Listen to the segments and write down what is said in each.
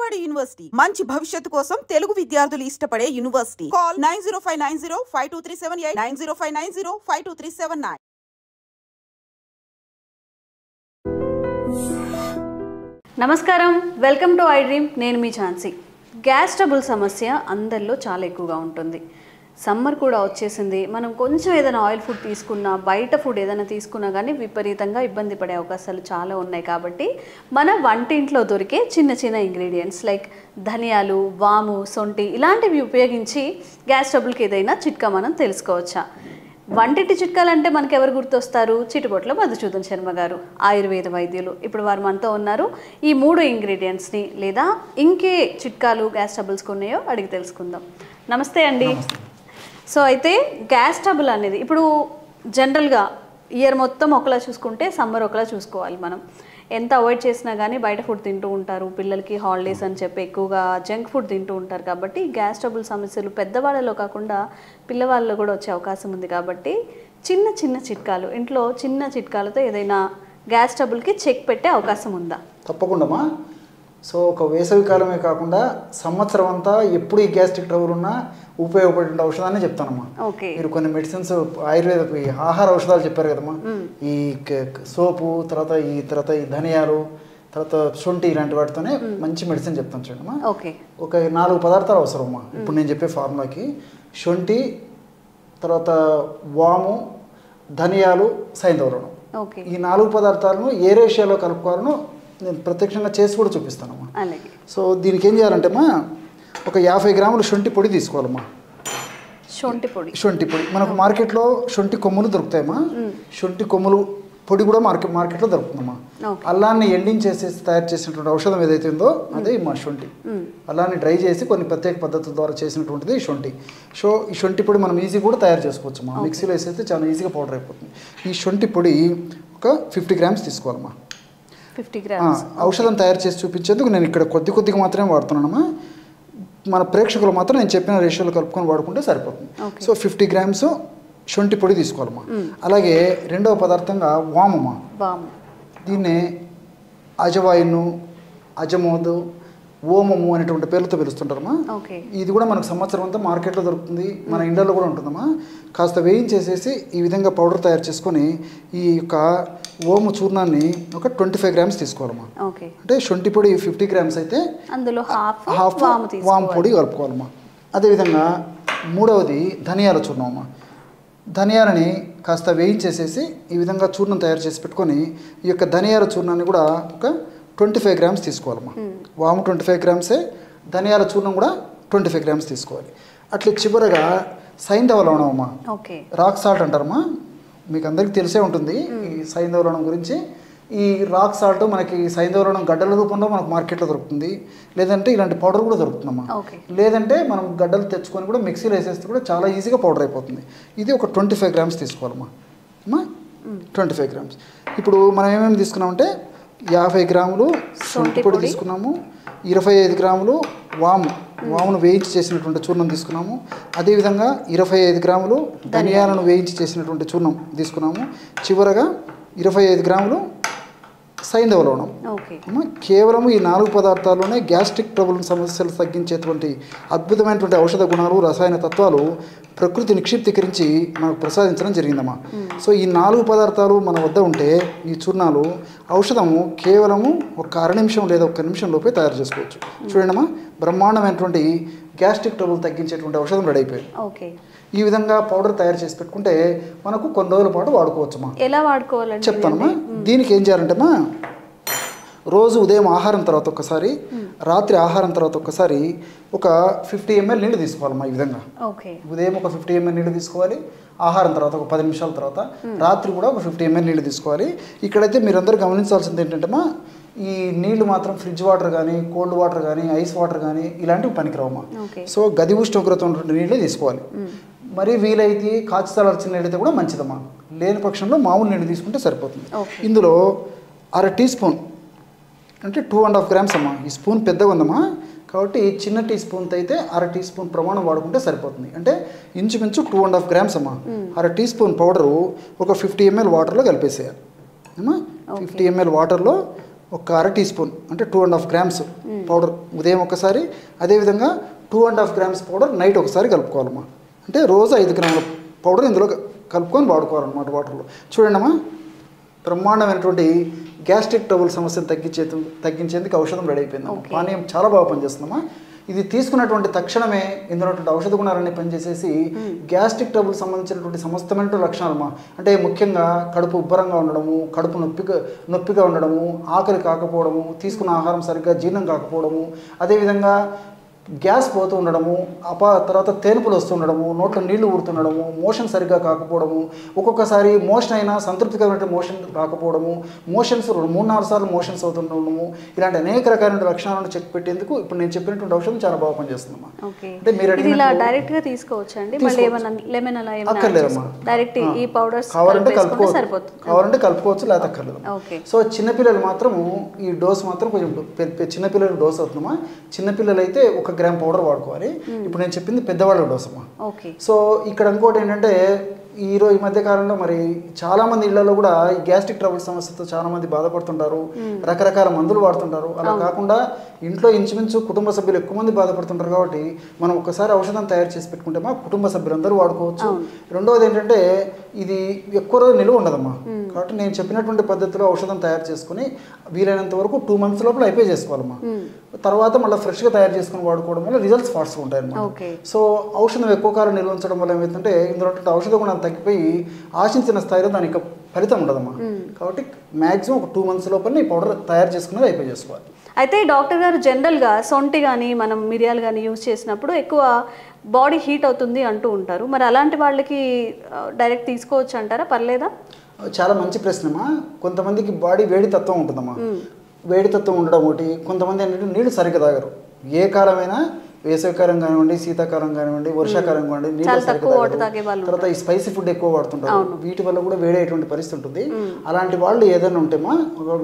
Vijayawada university మంచి భవిష్యత్తు కోసం తెలుగు విద్యార్థులు ఇష్టపడే యూనివర్సిటీ. కాల్ 9059052378 9059052379. నమస్కారం, వెల్కమ్ టు ఐ డ్రీమ్. నేను మీ ఝాన్సీ. గ్యాస్ ట్రబుల్ సమస్య అందరిలో చాలా ఎక్కువగా ఉంటుంది. సమ్మర్ కూడా వచ్చేసింది. మనం కొంచెం ఏదైనా ఆయిల్ ఫుడ్ తీసుకున్నా, బయట ఫుడ్ ఏదైనా తీసుకున్నా కానీ విపరీతంగా ఇబ్బంది పడే అవకాశాలు చాలా ఉన్నాయి. కాబట్టి మన వంటింట్లో దొరికే చిన్న చిన్న ఇంగ్రీడియంట్స్ లైక్ ధనియాలు, వాము, సొంటి ఇలాంటివి ఉపయోగించి గ్యాస్ ట్రబుల్కి ఏదైనా చిట్కా మనం తెలుసుకోవచ్చా? వంటింటి చిట్కాలు అంటే మనకు ఎవరు గుర్తొస్తారు? చిట్టుబొట్ల మధుసూదన్ శర్మ గారు, ఆయుర్వేద వైద్యులు. ఇప్పుడు వారు మనతో ఉన్నారు. ఈ 3 ఇంగ్రీడియంట్స్ని లేదా ఇంకే చిట్కాలు గ్యాస్ ట్రబుల్స్కి ఉన్నాయో అడిగి తెలుసుకుందాం. నమస్తే అండి. సో అయితే గ్యాస్ ట్రబుల్ అనేది ఇప్పుడు జనరల్గా ఇయర్ మొత్తం ఒకలా చూసుకుంటే సమ్మర్ ఒకలా చూసుకోవాలి. మనం ఎంత అవాయిడ్ చేసినా కానీ బయట ఫుడ్ తింటూ ఉంటారు. పిల్లలకి హాలిడేస్ అని చెప్పి ఎక్కువగా జంక్ ఫుడ్ తింటూ ఉంటారు. కాబట్టి గ్యాస్ ట్రబుల్ సమస్యలు పెద్దవాళ్ళలో కాకుండా పిల్లవాళ్ళలో కూడా వచ్చే అవకాశం ఉంది. కాబట్టి చిన్న చిన్న చిట్కాలు, ఇంట్లో చిన్న చిట్కాలతో ఏదైనా గ్యాస్ ట్రబుల్కి చెక్ పెట్టే అవకాశం ఉందా? తప్పకుండా. సో ఒక వేసవి కాలమే కాకుండా సంవత్సరం అంతా ఎప్పుడు ఈ గ్యాస్ట్రిక్ ట్రబుల్ ఉన్నా ఉపయోగపడే ఔషధాన్ని చెప్తానమ్మా. మీరు కొన్ని మెడిసిన్స్ ఆయుర్వేద ఆహార ఔషధాలు చెప్పారు కదమ్మా. ఈ సోపు, తర్వాత ఈ ధనియాలు, తర్వాత శొంఠి ఇలాంటి వాటితోనే మంచి మెడిసిన్ చెప్తాను చూడమ్మా. ఒక 4 పదార్థాలు అవసరం అమ్మా. ఇప్పుడు నేను చెప్పే ఫార్ములాకి శొంఠి, తర్వాత వాము, ధనియాలు, సైంధవరణం, ఈ 4 పదార్థాలను ఏ రేషియోలో కలుపుకోవాలను నేను ప్రత్యక్షంగా చేసి కూడా చూపిస్తానమ్మా. సో దీనికి ఏం చేయాలంటేమ్మా, ఒక 50 గ్రాములు శొంఠి పొడి తీసుకోవాలమ్మా. శొంఠి పొడి మనకు మార్కెట్లో శొంఠి కొమ్ములు దొరుకుతాయమ్మా. శొంఠి కొమ్ములు పొడి కూడా మార్కెట్లో దొరుకుతుందమ్మా. అల్లాన్ని ఎండించేసేసి తయారు చేసినటువంటి ఔషధం ఏదైతే ఉందో అదే మా శొంఠి. అల్లాన్ని డ్రై చేసి కొన్ని ప్రత్యేక పద్ధతుల ద్వారా చేసినటువంటిది ఈ శొంఠి. ఈ శొంఠి పొడి మనం ఈజీ కూడా తయారు చేసుకోవచ్చు అమ్మా. మిక్సీలో వేసేస్తే చాలా ఈజీగా పౌడర్ అయిపోతుంది. ఈ శొంఠి పొడి ఒక 50 గ్రామ్స్ తీసుకోవాలమ్మా. 50 గ్రామ్స్ ఔషధం తయారు చేసి చూపించేందుకు నేను ఇక్కడ కొద్దిగా మాత్రమే వాడుతున్నానమ్మా. మన ప్రేక్షకులు మాత్రం నేను చెప్పిన రేషియోలో కలుపుకొని వాడుకుంటే సరిపోతుంది. సో 50 గ్రామ్స్ శొంఠి పొడి తీసుకోవాలమ్మా. అలాగే రెండవ పదార్థంగా వామమ్మా. దీన్నే అజవాయిను, అజమోదు, ఓమము అనేటువంటి పేర్లతో పిలుస్తుంటారమ్మా. ఇది కూడా మనకు సంవత్సరం అంతా మార్కెట్లో దొరుకుతుంది, మన ఇండియాలో కూడా ఉంటుందమ్మా. కాస్త వేయించేసేసి ఈ విధంగా పౌడర్ తయారు చేసుకొని ఈ యొక్క ఓము చూర్ణాన్ని ఒక 25 గ్రామ్స్ తీసుకోవాలమ్మా. అంటే శొంఠి పొడి 50 గ్రామ్స్ అయితే అందులో హాఫ్ వాము పొడి కలుపుకోవాలమ్మా. అదేవిధంగా మూడవది ధనియాల చూర్ణం అమ్మా. ధనియాలని కాస్త వేయించేసేసి ఈ విధంగా చూర్ణం తయారు చేసి పెట్టుకొని ఈ యొక్క ధనియాల చూర్ణాన్ని కూడా ఒక 25 గ్రామ్స్ తీసుకోవాలమ్మా. వాము 25 గ్రామ్సే, ధనియాల చూర్ణం కూడా 25 గ్రామ్స్ తీసుకోవాలి. అట్లా చివరగా సైంధవ లవణం అమ్మా. రాక్ సాల్ట్ అంటారమ్మా. మీకు అందరికీ తెలిసే ఉంటుంది ఈ సైంధవ లవణం గురించి. ఈ రాక్ సాల్ట్ మనకి సైంధవ లవణం గడ్డల రూపంలో మనకు మార్కెట్లో దొరుకుతుంది, లేదంటే ఇలాంటి పౌడర్ కూడా దొరుకుతుందమ్మా. లేదంటే మనం గడ్డలు తెచ్చుకొని కూడా మిక్సీలో వేసేస్తే కూడా చాలా ఈజీగా పౌడర్ అయిపోతుంది. ఇది ఒక 25 గ్రామ్స్ తీసుకోవాలమ్మా. 25 గ్రామ్స్. ఇప్పుడు మనం ఏమేమి తీసుకున్నామంటే 50 గ్రాములు శొంఠి పొడి తీసుకున్నాము, 25 గ్రాములు వామును వేయించి చేసినటువంటి చూర్ణం తీసుకున్నాము. అదేవిధంగా 25 గ్రాములు ధనియాలను వేయించి చేసినటువంటి చూర్ణం తీసుకున్నాము. చివరగా 25 గ్రాములు సైంధవ లవణం. కేవలం ఈ 4 పదార్థాల్లోనే గ్యాస్ట్రిక్ ట్రబుల్ సమస్యలు తగ్గించేటువంటి అద్భుతమైనటువంటి ఔషధ గుణాలు, రసాయన తత్వాలు ప్రకృతి నిక్షిప్తీకరించి మనకు ప్రసాదించడం జరిగిందమ్మా. సో ఈ 4 పదార్థాలు మన వద్ద ఉంటే ఈ చూర్ణాలు ఔషధము కేవలము ఒక 1/2 నిమిషం లేదా 1 నిమిషం లోపే తయారు చేసుకోవచ్చు. చూడండమ్మా, బ్రహ్మాండమైనటువంటి గ్యాస్ట్రిక్ ట్రబుల్ తగ్గించేటువంటి ఔషధం రెడీ అయిపోయింది. ఈ విధంగా పౌడర్ తయారు చేసి పెట్టుకుంటే మనకు కొన్ని రోజుల పాటు వాడుకోవచ్చమ్మా. ఎలా వాడుకోవాలంటే చెప్తానమ్మా. దీనికి ఏం చేయాలంటేమ్మా, రోజు ఉదయం ఆహారం తర్వాత ఒక్కసారి, రాత్రి ఆహారం తర్వాత ఒక్కసారి ఒక 50 ml నీళ్ళు తీసుకోవాలమ్మా. ఈ విధంగా ఉదయం ఒక 50 ml నీళ్ళు తీసుకోవాలి, ఆహారం తర్వాత ఒక 10 నిమిషాల తర్వాత, రాత్రి కూడా ఒక 50 ml నీళ్ళు తీసుకోవాలి. ఇక్కడైతే మీరందరూ గమనించాల్సింది ఏంటంటేమ్మా, ఈ నీళ్లు మాత్రం ఫ్రిడ్జ్ వాటర్ కానీ, కోల్డ్ వాటర్ కానీ, ఐస్ వాటర్ కానీ ఇలాంటివి పనికిరావమ్మా. సో గది ఉష్ణోగ్రత ఉన్నటువంటి నీళ్ళే తీసుకోవాలి. మరి వీలైతే కాచి చల్లార్చిన నీళ్ళైతే కూడా మంచిదమ్మా. లేని పక్షంలో మామూలు నీళ్ళు తీసుకుంటే సరిపోతుంది. ఇందులో 1/2 టీ స్పూన్ అంటే 2.5 గ్రామ్స్ అమ్మా. ఈ స్పూన్ పెద్దగా ఉందమ్మా, కాబట్టి చిన్న టీ స్పూన్తో అయితే 1/2 టీ స్పూన్ ప్రమాణం వాడుకుంటే సరిపోతుంది. అంటే ఇంచుమించు 2.5 గ్రామ్స్ అమ్మా. 1/2 టీ స్పూన్ పౌడరు ఒక 50 ml వాటర్లో కలిపేసేయాలి అమ్మా. 50 ml వాటర్లో ఒక అర టీ స్పూన్ అంటే 2.5 గ్రామ్స్ పౌడర్ ఉదయం ఒకసారి, అదేవిధంగా 2.5 గ్రామ్స్ పౌడర్ నైట్ ఒకసారి కలుపుకోవాలమ్మా. అంటే రోజు 5 గ్రాముల పౌడర్ ఇందులో కలుపుకొని వాడుకోవాలన్నమాట వాటర్లో. చూడండమ్మా, బ్రహ్మాండమైనటువంటి గ్యాస్ట్రిక్ ట్రబుల్ సమస్యను తగ్గించేందుకు ఔషధం రెడీ అయిపోయింది. పానీయం చాలా బాగా పనిచేస్తుందమ్మా. ఇది తీసుకున్నటువంటి తక్షణమే ఇందులో ఔషధ గుణాలన్నీ పనిచేసేసి గ్యాస్ట్రిక్ ట్రబుల్ సంబంధించినటువంటి సమస్తమైన లక్షణాలమ్మా. అంటే ముఖ్యంగా కడుపు ఉబ్బరంగా ఉండడము, కడుపు నొప్పిగా ఉండడము, ఆకలి కాకపోవడము, తీసుకున్న ఆహారం సరిగ్గా జీర్ణం కాకపోవడము, అదేవిధంగా గ్యాస్ పోతూ ఉండడము, తర్వాత తేనుపులు వస్తుండడము, నోట్లో నీళ్లు ఊరుతుండడము, మోషన్ సరిగ్గా కాకపోవడము, ఒక్కొక్కసారి మోషన్ అయినా సంతృప్తికరమైన మోషన్ రాకపోవడము, మోషన్స్ 3-4 సార్లు మోషన్స్ అవుతుండడము, ఇలాంటి అనేక రకాలైన లక్షణాలను చెక్ పెట్టేందుకు ఇప్పుడు నేను చెప్పినటువంటి ఔషధం చాలా బాగా పనిచేస్తుందమ్మా. అంటే మీరు డైరెక్ట్ గా తీసుకోవచ్చండి, మళ్ళీ ఏమన్నా లెమన్ అలా ఏమన్నా అక్కర్లేదమ్మా. డైరెక్ట్ ఈ పౌడర్స్ కావాలంటే కలుపుకోవచ్చు, లేకపోతే అక్కర్లేదు. సో చిన్నపిల్లలు మాత్రము ఈ డోస్ మాత్రం కొంచెం చిన్నపిల్లల డోస్ అవుతుందమ్మా. చిన్నపిల్లలు అయితే 1 గ్రామ్ పౌడర్ వాడుకోవాలి. ఇప్పుడు నేను చెప్పింది పెద్దవాళ్ళ డోస్ అమ్మా. సో ఇక్కడ ఇంకోటి ఏంటంటే ఈ మధ్య కాలంలో మరి చాలా మంది ఇళ్లలో కూడా ఈ గ్యాస్ట్రిక్ ట్రబుల్ సమస్యతో చాలా మంది బాధపడుతుంటారు, రకరకాల మందులు వాడుతుంటారు. అలా కాకుండా ఇంట్లో ఇంచుమించు కుటుంబ సభ్యులు ఎక్కువ మంది బాధపడుతుంటారు కాబట్టి మనం ఒకసారి ఔషధం తయారు చేసి పెట్టుకుంటే మా కుటుంబ సభ్యులందరూ వాడుకోవచ్చు. రెండవది ఏంటంటే ఇది ఎక్కువ రోజు నిలువ ఉండదమ్మా. కాబట్టి నేను చెప్పినటువంటి పద్ధతిలో ఔషధం తయారు చేసుకుని వీలైనంత వరకు 2 months లోపల అయిపోయి చేసుకోవాలమ్మా. తర్వాత మళ్ళీ ఫ్రెష్గా తయారు చేసుకుని వాడుకోవడం వల్ల రిజల్ట్స్ ఫాస్ట్గా ఉంటాయి అన్నమాట. సో ఔషధం ఎక్కువ కాలం నిల్వ ఉంచడం వల్ల ఏమవుతుందంటే ఇందులో ఔషధ గుణాలు తగ్గిపోయి ఆశించిన స్థాయిలో దానికి ఫలితం ఉండదమ్మా. కాబట్టి మ్యాక్సిమం ఒక 2 months లోపల ఈ పౌడర్ తయారు చేసుకునేది అయిపోయి చేసుకోవాలి. అయితే డాక్టర్ గారు జనరల్గా సొంటి కానీ మనం మిరియాలు కానీ యూజ్ చేసినప్పుడు ఎక్కువ బాడీ హీట్ అవుతుంది అంటూ ఉంటారు. మరి అలాంటి వాళ్ళకి డైరెక్ట్ తీసుకోవచ్చు అంటారా, పర్లేదా? చాలా మంచి ప్రశ్నమ్మా. కొంతమందికి బాడీ వేడి తత్వం ఉంటుందమ్మా. వేడి తత్వం ఉండడం ఒకటి. కొంతమంది ఏంటంటే నీళ్లు సరిగ్గా తాగరు. ఏ కాలమైనా వేసవికాలం కానివ్వండి, శీతాకాలం కానివ్వండి, వర్షాకాలం కానివ్వండి, నీళ్ళు సరిగ్గా తర్వాత ఈ స్పైసీ ఫుడ్ ఎక్కువ వాడుతుంటారు. వీటి వల్ల కూడా వేడేటువంటి పరిస్థితి ఉంటుంది. అలాంటి వాళ్ళు ఏదైనా ఉంటేమా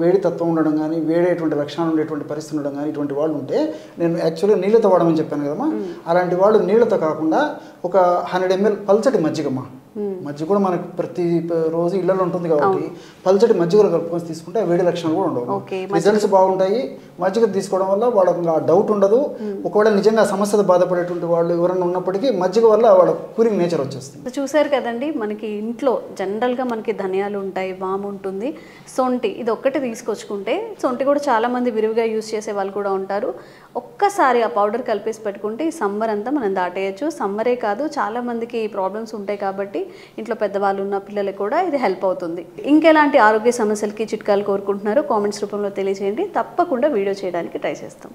వేడి తత్వం ఉండడం కానీ, వేడేటువంటి లక్షణాలు ఉండేటువంటి పరిస్థితి ఉండడం కానీ, ఇటువంటి వాళ్ళు ఉంటే నేను యాక్చువల్గా నీళ్ళతో వాడమని చెప్పాను కదమ్మా. అలాంటి వాళ్ళు నీళ్ళతో కాకుండా ఒక 100 ml పల్చటి మజ్జిగమ్మా. మజ్జిగ కూడా మనకు ప్రతి రోజు ఇళ్లలో ఉంటుంది కాబట్టి పల్చటి మజ్జిగలు కలుపుకొని తీసుకుంటే వేడి లక్షణాలు కూడా ఉండవు. రిజల్ట్స్ బాగుంటాయి. మజ్జిగ తీసుకోవడం వల్ల వాళ్ళకి ఆ డౌట్ ఉండదు. ఒకవేళ నిజంగా సమస్యతో బాధపడేటువంటి వాళ్ళు ఎవరైనా ఉన్నప్పటికీ మజ్జిగ వల్ల వాళ్ళ కూలింగ్ నేచర్ వచ్చేస్తుంది. చూసారు కదండి, మనకి ఇంట్లో జనరల్గా మనకి ధనియాలు ఉంటాయి, వాము ఉంటుంది, సొంటి ఇది ఒక్కటి తీసుకొచ్చుకుంటే, సొంటి కూడా చాలామంది విరివిగా యూజ్ చేసే వాళ్ళు కూడా ఉంటారు. ఒక్కసారి ఆ పౌడర్ కలిపేసి పెట్టుకుంటే ఈ సమ్మర్ అంతా మనం దాటేయచ్చు. సమ్మరే కాదు, చాలామందికి ప్రాబ్లమ్స్ ఉంటాయి కాబట్టి ఇంట్లో పెద్దవాళ్ళు ఉన్న పిల్లలకు కూడా ఇది హెల్ప్ అవుతుంది. ఇంకెలాంటి ఆరోగ్య సమస్యలకి చిట్కాలు కోరుకుంటున్నారో కామెంట్స్ రూపంలో తెలియజేయండి. తప్పకుండా వీడియో చేయడానికి ట్రై చేస్తాం.